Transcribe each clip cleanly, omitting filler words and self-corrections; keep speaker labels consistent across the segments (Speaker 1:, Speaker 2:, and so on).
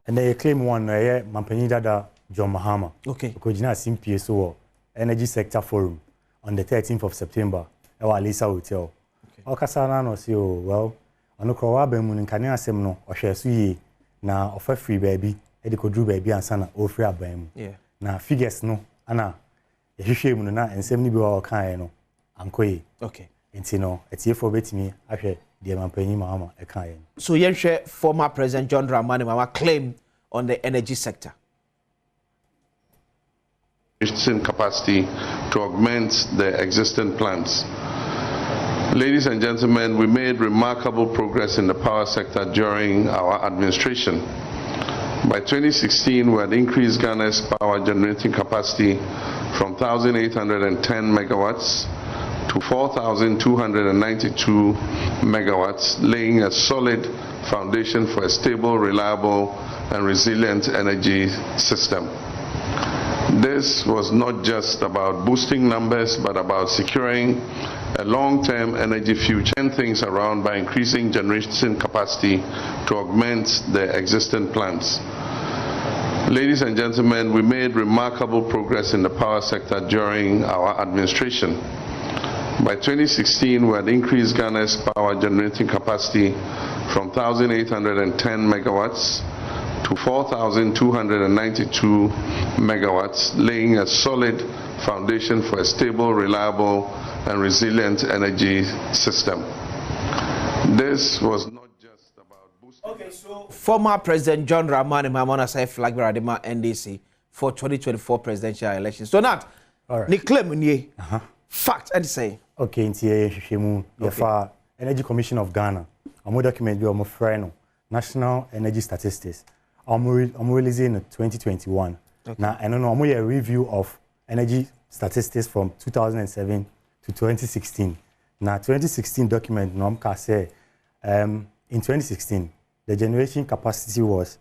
Speaker 1: And they claim one Mampenyi Dada John Mahama.
Speaker 2: Okay.
Speaker 1: Because you know CPSO Energy Sector Forum on the 13th of September at Alisa Hotel. Okay. Okasana no say well, ono krowa ba mu nkane asem no ohwesu yi na ofa free baby e de kodru baby ansa na ofri aban mu.
Speaker 2: Yeah.
Speaker 1: Na figures no ana yehwehwe mu no na ensem ni bi wa kan no ankoye.
Speaker 2: Okay.
Speaker 1: Enti no etiefo betimi ahwe de Mampenyi Mahama e kan yen.
Speaker 2: So yenhwe former President John Dramani Mahama claim on the energy sector.
Speaker 3: In capacity to augment the existing plants. Ladies and gentlemen, we made remarkable progress in the power sector during our administration. By 2016, we had increased Ghana's power generating capacity from 1,810 megawatts to 4,292 megawatts, laying a solid foundation for a stable, reliable, and resilient energy system. This was not just about boosting numbers, but about securing a long-term energy future and things around by increasing generation capacity to augment the existing plants. Ladies and gentlemen, we made remarkable progress in the power sector during our administration. By 2016, we had increased Ghana's power generating capacity from 1,810 megawatts to 4,292 megawatts, laying a solid foundation for a stable, reliable, and resilient energy system. This was not just about boosting.
Speaker 2: Okay, so former President John Dramani Mahama say flag Radima NDC for 2024 presidential elections. So not ni claim ni fact and say.
Speaker 1: Okay, ntie hwehwemu yefa Energy Commission of Ghana. Amo document bi omo frɛ no National Energy Statistics. I'm releasing in 2021. Okay. Now, I don't know, I'm a review of energy statistics from 2007 to 2016. Now, 2016 document, in 2016, the generation capacity was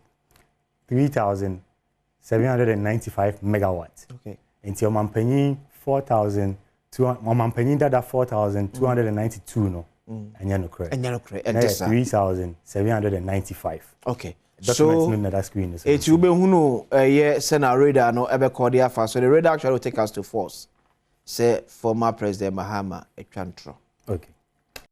Speaker 1: 3,795 megawatts. Okay. Until Mampenyi 4,292 no. And you're no correct. And 3,795.
Speaker 2: Okay.
Speaker 1: So that screen is
Speaker 2: it will be who sena radar no ebe cordia fa so the radar actually will take us to force say former President Mahama a chantro.
Speaker 1: Okay.